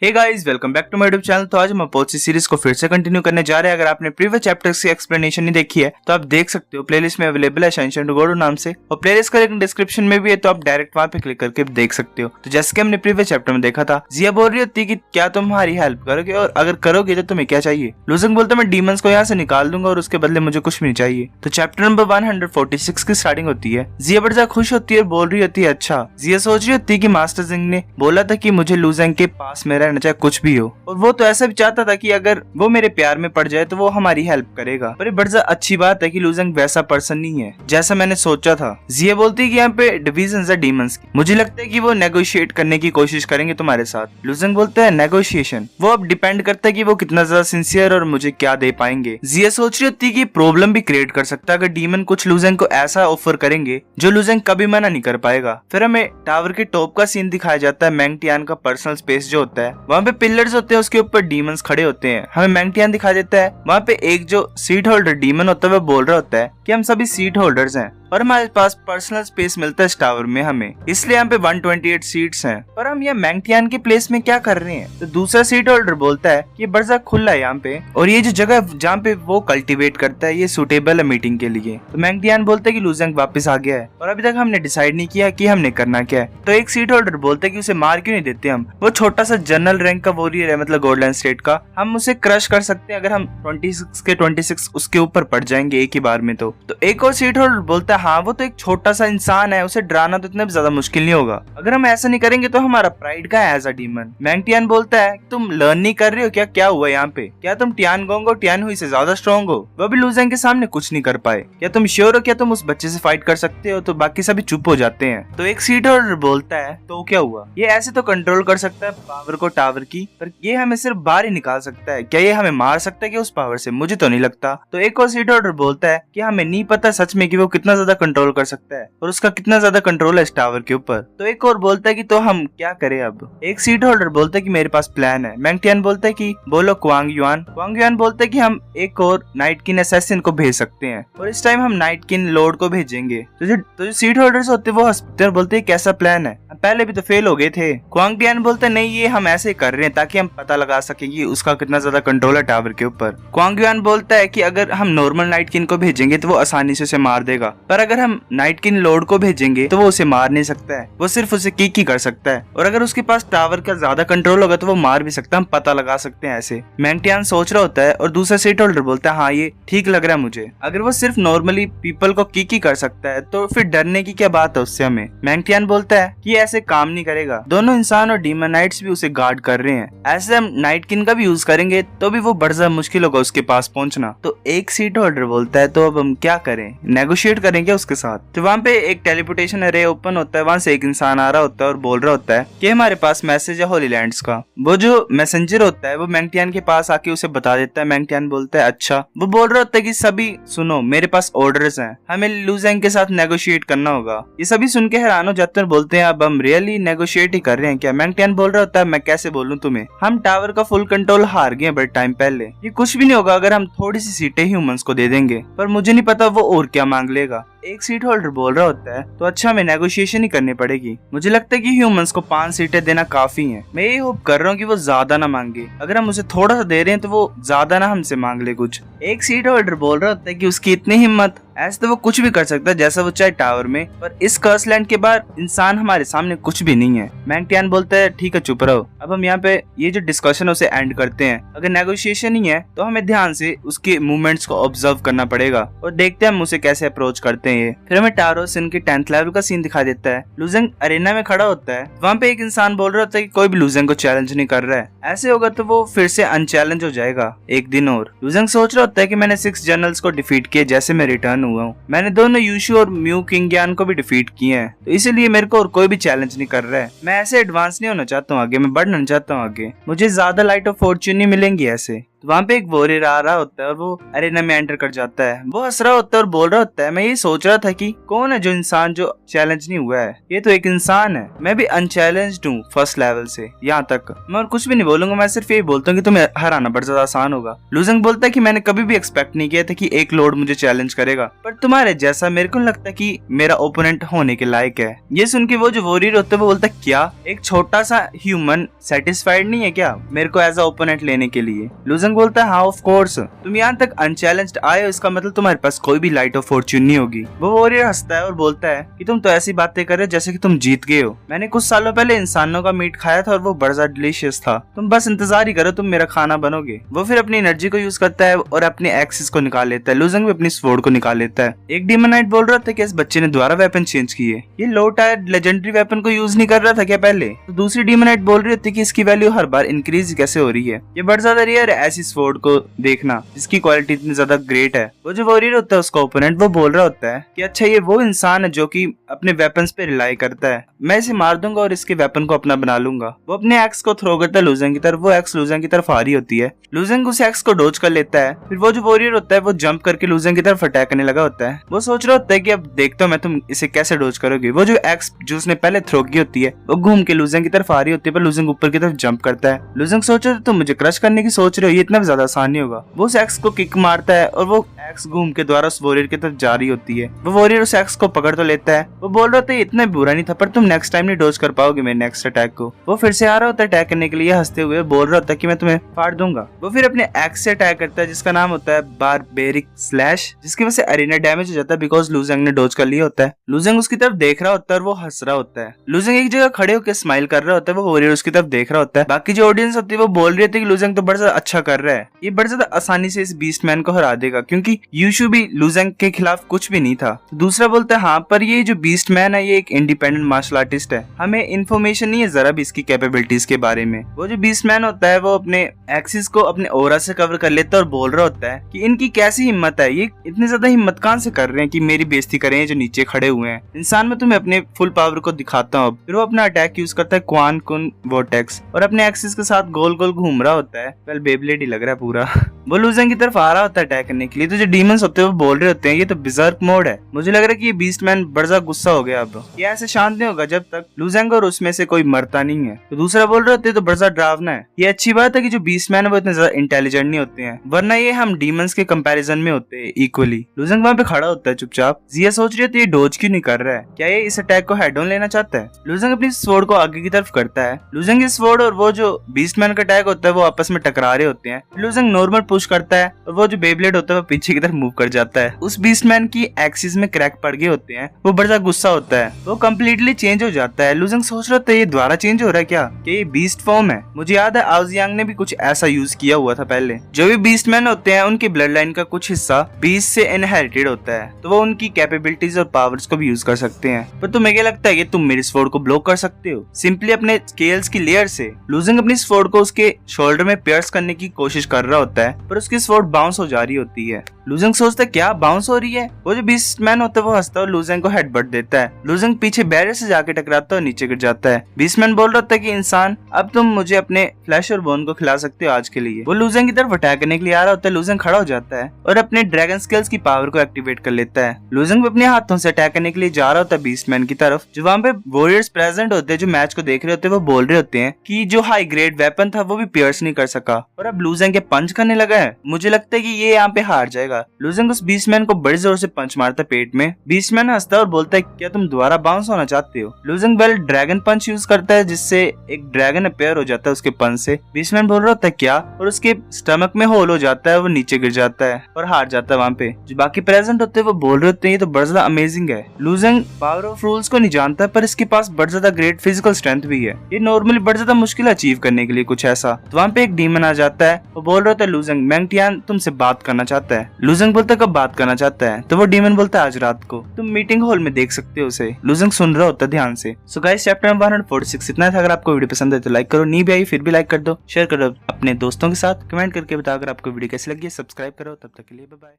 Hey guys, welcome back to my YouTube channel. तो आज हम अपोची सीरीज को फिर से कंटिन्यू करने जा रहे हैं। अगर आपने प्रीवियस चैप्टर्स की एक्सप्लेनेशन नहीं देखी है तो आप देख सकते हो, प्लेलिस्ट में अवेलेबल है शाइन टू गोडू नाम से, और प्लेलिस्ट का लिंक डिस्क्रिप्शन में भी है, तो आप डायरेक्ट वहां पे क्लिक करके देख सकते हो। तो जैसे कि हमने प्रीवियस चैप्टर में देखा था, जिया बोल रही होती है कि क्या तुम हमारी हेल्प करोगे, और अगर करोगे तो तुम्हें क्या चाहिए। लुजंग बोलता है मैं डीमंस को यहाँ से निकाल दूंगा और उसके बदले मुझे कुछ भी नहीं चाहिए। तो चैप्टर नंबर 146 की स्टार्टिंग होती है। जिया बड़ा खुश होती है, बोल रही होती है अच्छा। जिया सोच रही होती है कि मास्टर जिंग ने बोला था कि मुझे लुजंग के पास में रहना, चाहे कुछ भी हो, और वो तो ऐसा भी चाहता था कि अगर वो मेरे प्यार में पड़ जाए तो वो हमारी हेल्प करेगा। पर बड़ा अच्छी बात है कि लुजंग वैसा पर्सन नहीं है जैसा मैंने सोचा था। जिया बोलती है कि यहाँ पे डिविजन है डीमंस की, मुझे लगता है कि वो नेगोशिएट करने की कोशिश करेंगे तुम्हारे साथ। लुजंग बोलता है नेगोशिएशन, वो अब डिपेंड करता है कि वो कितना ज्यादा सिंसियर और मुझे क्या दे पाएंगे। जिया सोच रही होती है कि प्रॉब्लम भी क्रिएट कर सकता है अगर डीमन कुछ लुजंग को ऐसा ऑफर करेंगे जो लुजंग कभी मना नहीं कर पाएगा। फिर हमें टावर के टॉप का सीन दिखाया जाता है। मैंगटियान का पर्सनल स्पेस जो होता है, वहाँ पे पिलर्स होते हैं, उसके ऊपर डीमंस खड़े होते हैं। हमें मैंगटियान दिखा देता है। वहाँ पे एक जो सीट होल्डर डीमन होता है वो बोल रहा होता है कि हम सभी सीट होल्डर्स हैं और हमारे पास पर्सनल स्पेस मिलता है इस टावर में हमें, इसलिए यहाँ पे 128 सीट्स हैं। पर हम यहाँ मैंगटियान के प्लेस में क्या कर रहे हैं। तो दूसरा सीट होल्डर बोलता है कि बड़ा खुला है यहाँ पे, और ये जो जगह जहाँ पे वो कल्टीवेट करता है ये सुटेबल है मीटिंग के लिए। तो मैंगटियान बोलता है कि लुजंग वापस आ गया है और अभी तक हमने डिसाइड नहीं किया कि हमने करना क्या है। तो एक सीट होल्डर बोलता है कि उसे मार क्यों नहीं देते हम, वो छोटा सा जनरल रैंक का वॉरियर है, मतलब गोल्डन स्टेट का, हम उसे क्रश कर सकते हैं अगर हम 26 के 26 उसके ऊपर पड़ जाएंगे एक ही बार में। तो एक और सीट होल्डर बोलता है हाँ वो तो एक छोटा सा इंसान है, उसे डराना तो इतना ज्यादा मुश्किल नहीं होगा, अगर हम ऐसा नहीं करेंगे तो हमारा प्राइड का है एज अ डीमन। मैंगटियान बोलता है तुम लर्न नहीं कर रहे हो क्या हुआ यहाँ पे, क्या तुम टियानगोंग और टियानहुई से ज्यादा स्ट्रॉन्ग हो, वो भी लुजंग के सामने कुछ नहीं कर पाए, क्या तुम श्योर हो क्या तुम उस बच्चे से फाइट कर सकते हो। तो बाकी सभी चुप हो जाते हैं। तो एक सीट होल्डर बोलता है तो क्या हुआ, ये ऐसे तो कंट्रोल कर सकता है पावर को टावर की, पर ये हमें सिर्फ बाहर ही निकाल सकता है, क्या ये हमें मार सकता है कि उस पावर से, मुझे तो नहीं लगता। तो एक और सीट होल्डर बोलता है कि हमें नहीं पता सच में कि वो कितना ज्यादा कंट्रोल कर सकता है और उसका कितना ज्यादा कंट्रोल है इस टावर के ऊपर। तो एक और बोलता है कि तो हम क्या करें अब। एक सीट होल्डर बोलता है कि मेरे पास प्लान है। मैंगटियान बोलता है कि बोलो क्वांग युआन बोलता है कि हम एक और नाइट किन असैसिन को भेज सकते हैं और इस टाइम हम नाइट किन लॉर्ड को भेजेंगे। तो जो सीट होल्डर्स होते हैं वो हंसते हैं और बोलते हैं कैसा प्लान है, पहले भी तो फेल हो गए थे। क्वांग टियान बोलते नहीं ये हम ऐसे कर रहे हैं ताकि हम पता लगा सके कि उसका कितना ज्यादा कंट्रोल है टावर के ऊपर। क्वांग युआन बोलता है कि अगर हम नॉर्मल नाइट किन को भेजेंगे तो वो आसानी से उसे मार देगा, पर अगर हम नाइट किन लॉर्ड को भेजेंगे तो वो उसे मार नहीं सकता है, वो सिर्फ उसे की कर सकता है, और अगर उसके पास टावर का ज्यादा कंट्रोल होगा तो वो मार भी सकता है, हम पता लगा सकते हैं ऐसे। मैंगटियान सोच रहा होता है और दूसरा सीट होल्डर बोलता है हाँ ये ठीक लग रहा है मुझे, अगर वो सिर्फ नॉर्मली पीपल को की कर सकता है तो फिर डरने की क्या बात है उससे हमें। मैंगटियान बोलता है कि ऐसे काम नहीं करेगा, दोनों इंसान और डीमनाइट्स भी उसे गार्ड कर रहे हैं, ऐसे हम नाइट किन का भी यूज करेंगे तो भी वो बड़ा मुश्किल होगा उसके पास पहुंचना। तो एक सीट होल्डर बोलता है तो अब हम क्या करें, नेगोशिएट करेंगे उसके साथ। तो वहाँ पे एक टेलीपोर्टेशन एरे ओपन होता है, वहाँ से एक इंसान आ रहा होता है और बोल रहा होता है कि हमारे पास मैसेज है होली लैंड्स का। वो जो मैसेंजर होता है वो मैंगटियान के पास आके उसे बता देता है। मैंगटियान बोलता है अच्छा। वो बोल रहा होता है कि सभी सुनो, मेरे पास ऑर्डर्स हैं, हमें लुजंग के साथ नेगोशिएट करना होगा। ये सभी सुन के हैरान हो जाते हैं, बोलते हैं अब हम रियली नेगोशिएट ही कर रहे हैं क्या। मैंगटियान बोल रहा होता है मैं कैसे बोलूं तुम्हें, हम टावर का फुल कंट्रोल हार गए बड़े टाइम पहले, ये कुछ भी नहीं होगा अगर हम थोड़ी सी सीटें ह्यूमंस को दे देंगे, पर मुझे नहीं पता वो और क्या मांग लेगा। एक सीट होल्डर बोल रहा होता है तो अच्छा हमें नेगोशिएशन ही करनी पड़ेगी, मुझे लगता है कि ह्यूमंस को 5 सीटें देना काफी है, मैं ये होप कर रहा हूँ कि वो ज्यादा ना मांगे, अगर हम उसे थोड़ा सा दे रहे हैं तो वो ज्यादा ना हमसे मांग ले कुछ। एक सीट होल्डर बोल रहा होता है कि उसकी इतनी हिम्मत, ऐसे तो वो कुछ भी कर सकता है जैसा वो चाहे टावर में, पर इस कर्स लैंड के बाद इंसान हमारे सामने कुछ भी नहीं है। मैंगटियान बोलता है ठीक है चुप रहो, अब हम यहाँ पे ये जो डिस्कशन उसे एंड करते हैं, अगर नेगोशिएशन ही है तो हमें ध्यान से उसके मूवमेंट्स को ऑब्जर्व करना पड़ेगा और देखते हैं हम उसे कैसे अप्रोच करते हैं। फिर हमें टारो सिन के 10th लेवल का सीन दिखा देता है। लुजंग अरेना में खड़ा होता है, वहाँ पे एक इंसान बोल रहा होता है कि कोई भी लुजंग को चैलेंज नहीं कर रहा है, ऐसे होगा तो वो फिर से अनचैलेंज हो जाएगा एक दिन और। लुजंग सोच रहा होता है कि मैंने 6 जनरल्स को डिफीट किया जैसे मैं रिटर्न हुआ हूँ, मैंने दोनों यूशु और म्यू किंगयान को भी डिफीट किए हैं, तो इसीलिए मेरे को और कोई भी चैलेंज नहीं कर रहा है, मैं ऐसे एडवांस नहीं होना चाहता हूँ आगे, मैं बढ़ना चाहता हूँ आगे, मुझे ज्यादा लाइट ऑफ फॉर्च्यून नहीं मिलेंगी ऐसे। तो वहाँ पे एक वॉरियर आ रहा होता है और वो अरेना में एंटर कर जाता है। वो हंस रहा होता है और बोल रहा होता है, मैं ये सोच रहा था कि कौन है जो इंसान जो चैलेंज नहीं हुआ है, ये तो एक इंसान है, मैं भी अनचैलेंज्ड हूँ फर्स्ट लेवल से यहाँ तक। मैं और कुछ भी नहीं बोलूंगा, मैं सिर्फ ये बोलता हूँ कि तुम्हें हराना बहुत ज्यादा आसान होगा। लूजंग बोलता है कि मैंने कभी भी एक्सपेक्ट नहीं किया था कि एक लॉर्ड मुझे चैलेंज करेगा, पर तुम्हारे जैसा मेरे को लगता है कि मेरा ओपोनेंट होने के लायक है। ये सुन के वो जो वॉरियर होता है वो बोलता है, क्या एक छोटा सा ह्यूमन सेटिस्फाइड नहीं है क्या मेरे को एज अ ओपोनेंट लेने के लिए? लूजंग बोलता है, हाँ ऑफ कोर्स, तुम यहाँ तक अनचैलेंज्ड आए हो, इसका मतलब तुम्हारे पास कोई भी लाइट ऑफ फॉर्च्यून नहीं होगी। वो वॉरियर हंसता है और बोलता है कि तुम तो ऐसी बातें कर रहे हो जैसे कि तुम जीत गए हो। मैंने कुछ सालों पहले इंसानों का मीट खाया था और वो बड़ा डिलीशियस था, तुम बस इंतजार ही करो, तुम मेरा खाना बनोगे। वो फिर अपनी एनर्जी को यूज करता है और अपने एक्सिस को निकाल लेता है। लूजंग भी अपनी स्वॉर्ड को निकाल लेता है। एक डीमोनाइट बोल रहा था कि इस बच्चे ने दोबारा वेपन चेंज किए, ये लो टायर लेजेंडरी वेपन को यूज नहीं कर रहा था क्या पहले? तो दूसरी डीमोनाइट बोल रही होती कि इसकी वैल्यू हर बार इंक्रीज कैसे हो रही है, ये बड़ा ज्यादा रेयर है ऐसी स्वॉर्ड को देखना जिसकी क्वालिटी इतनी ज्यादा ग्रेट है। वो जो वॉरियर होता है उसका ओपोनेंट, वो बोल रहा होता है कि अच्छा ये वो इंसान है जो कि अपने वेपन्स पे रिलाई करता है, मैं इसे मार दूंगा और इसके वेपन को अपना बना लूंगा। वो अपने एक्स को थ्रो करता है लूजंग की तरफ, वो एक्स लूजंग की तरफ आ रही होती है। लूजंग उस एक्स को डोज कर लेता है। फिर वो जो वॉरियर होता है वो जंप करके लूजंग की तरफ अटैक करने लगा होता है। वो सोच रहा होता है कि अब देखता हूँ मैं तुम इसे कैसे डोज करोगे। वो जो एक्स जो उसने पहले थ्रो की होती है वो घूम के लूजंग की तरफ आ रही होती है, पर लूजंग ऊपर की तरफ जंप करता है। लूजंग सोच रहा है तुम मुझे क्रश करने की सोच रहे हो, ये इतना ज्यादा आसान नहीं होगा। वो उस एक्स को किक मारता है और वो एक्स घूम के द्वारा उस वॉरियर की तरफ जा रही होती है। वो वॉरियर उस एक्स को पकड़ तो लेता है। वो बोल रहा होता है इतना बुरा नहीं था, पर तुम नेक्स्ट टाइम नहीं डोज कर पाओगे मेरे नेक्स्ट अटैक को। वो फिर से आ रहा होता है अटैक करने के लिए, हंसते हुए बोल रहा होता है कि मैं तुम्हें फाड़ दूंगा। वो फिर अपने एक्स से अटैक करता है जिसका नाम होता है बारबेरिक स्लैश, जिसकी वजह से अरेना डैमेज हो जाता है बिकॉज लूजंग ने डोज कर लिया होता है। लूजंग उसकी तरफ देख रहा होता है और वो हंस रहा होता है। लूजंग एक जगह खड़े होकर स्माइल कर रहा होता है, वो वॉरियर उसकी तरफ देख रहा होता है। बाकी जो ऑडियंस होती है वो बोल रही होती है कि लूजंग तो बड़ा ज्यादा अच्छा कर रहा है, ये बड़ा ज्यादा आसानी से इस बीस्ट मैन को हरा देगा क्योंकि यूशु भी लूजंग के खिलाफ कुछ भी नहीं था। दूसरा बोलता है हाँ, पर ये जो बीस्ट मैन है ये एक इंडिपेंडेंट मार्शल आर्टिस्ट है, हमें इन्फॉर्मेशन नहीं है जरा भी इसकी कैपेबिलिटीज के बारे में। वो जो बीस्ट मैन होता है वो अपने एक्सिस को अपने ओरा से कवर कर लेता है और बोल रहा होता है कि इनकी कैसी हिम्मत है, ये इतनी ज्यादा हिम्मत कहां से कर रहे हैं कि मेरी बेइज्जती करें जो नीचे खड़े हुए हैं। इंसान में तुम्हें अपने फुल पावर को दिखाता हूँ। फिर वो अपना अटैक यूज करता है क्वान कुन वोर्टेक्स और अपने एक्सिस के साथ गोल गोल घूम रहा होता है। वेल बेब्लेड ही लग रहा है पूरा। वो लूजंग की तरफ आ रहा होता है अटैक करने के लिए, तो जो डीमंस होते हैं वो बोल रहे होते हैं ये तो बिजर्क मोड है। मुझे लग रहा है कि ये बीस्ट मैन बड़ा गुस्सा हो गया, अब ये ऐसे शांत नहीं होगा जब तक लूजंग और उसमें से कोई मरता नहीं है। तो दूसरा बोल रहे होते तो बड़ा डरावना है। ये अच्छी बात है कि जो बीस्ट मैन है वो इतने ज्यादा इंटेलिजेंट नहीं होते हैं, वरना ये हम डीमंस के कंपैरिजन में होते हैं इक्वली। लूजंग वहाँ पे खड़ा होता है चुपचाप। जिया सोच रही है ये डोज क्यों नहीं कर रहा है, क्या ये इस अटैक को हेड ऑन लेना चाहता है? लूजंग अपनी स्वॉर्ड को आगे की तरफ करता है। लूजंग की स्वॉर्ड और वो जो बीस्ट मैन का अटैक होता है वो आपस में टकरा रहे होते हैं। लूजंग नॉर्मल पुश करता है और वो जो बेब्लेड होता है वो पीछे की तरफ मूव कर जाता है। उस बीस्ट मैन की एक्सिस में क्रैक पड़ गए होते हैं। वो बड़ा गुस्सा होता है, वो कम्प्लीटली चेंज हो जाता है। लूजंग सोच रहा था ये दोबारा चेंज हो रहा है क्या, ये बीस्ट फॉर्म है? मुझे याद है आउजियांग ने भी कुछ ऐसा यूज किया हुआ था पहले। जो भी बीस्ट मैन होते हैं उनकी ब्लड लाइन का कुछ हिस्सा बीस्ट से इनहेरिटेड होता है, तो वो उनकी कैपेबिलिटीज और पावर्स को भी यूज कर सकते हैं। पर तुम्हें क्या लगता है कि तुम मेरी स्वॉर्ड को ब्लॉक कर सकते हो सिंपली अपने स्केल्स की लेयर से? लूजंग अपनी स्वॉर्ड को उसके शोल्डर में पियर्स करने की कोशिश कर रहा होता है, पर उसकी स्वॉर्ड बाउंस हो जा रही होती है। लूजंग सोचता है क्या बाउंस हो रही है? वो जो बीस्ट मैन होता है वो हंसता है और लूजंग को हेडबट देता है। लूजंग पीछे बैरियर से जाके टकराता है और नीचे गिर जाता है। बीस्ट मैन बोल रहा होता है कि इंसान अब तुम मुझे अपने फ्लैश और बोन को खिला सकते हो आज के लिए। वो लूजंग की तरफ अटैक करने के लिए आ रहा होता है। लूजंग खड़ा हो जाता है और अपने ड्रैगन स्किल्स की पावर को एक्टिवेट कर लेता है। लूजंग भी अपने हाथों से अटैक करने के लिए जा रहा होता है बीस्ट मैन की तरफ। जो वहाँ पे वॉरियर्स प्रेजेंट होते हैं जो मैच को देख रहे होते हैं वो बोल रहे होते हैं कि जो हाई ग्रेड वेपन था वो भी पियर्स नहीं कर सका और अब लूजंग के पंच करने लगा है। मुझे लगता है कि ये यहाँ पे हार जाएगा। लूजंग उस बीस्टमैन को बड़े जोर से पंच मारता है पेट में। बीस्टमैन हंसता है और बोलता है क्या तुम दोबारा बाउंस होना चाहते हो? लूजंग वेल ड्रैगन पंच यूज करता है जिससे एक ड्रैगन अपेयर हो जाता है उसके पंच से। बीस्टमैन बोल रहा होता है क्या, और उसके स्टमक में होल हो जाता है, वो नीचे गिर जाता है और हार जाता है। वहाँ पे जो बाकी प्रेजेंट होते हैं वो बोल रहे होते हैं ये तो बड़ा ज्यादा अमेजिंग है। लूजंग पावर ऑफ रूल्स को नहीं जानता पर इसके पास बड़ा ज्यादा ग्रेट फिजिकल स्ट्रेंथ भी है, ये नॉर्मली बड़ा ज्यादा मुश्किल अचीव करने के लिए कुछ ऐसा। तो वहाँ पे एक डीमन आ जाता है, वो बोल रहा होता है लूजंग मैंगटियान तुमसे बात करना चाहता है। लूजंग बोलता है कब बात करना चाहता है? तो वो डीमन बोलता है आज रात को, तुम मीटिंग हॉल में देख सकते हो उसे। लूजंग सुन रहा होता है ध्यान से। सो गाइस चैप्टर नंबर 146 इतना था। अगर आपको वीडियो पसंद है तो लाइक करो, नहीं भी आई फिर भी लाइक कर दो, शेयर करो अपने दोस्तों के साथ, कमेंट करके बताओ अगर आपको वीडियो कैसी लगी है, सब्सक्राइब करो। तब तक के लिए बाय बाय।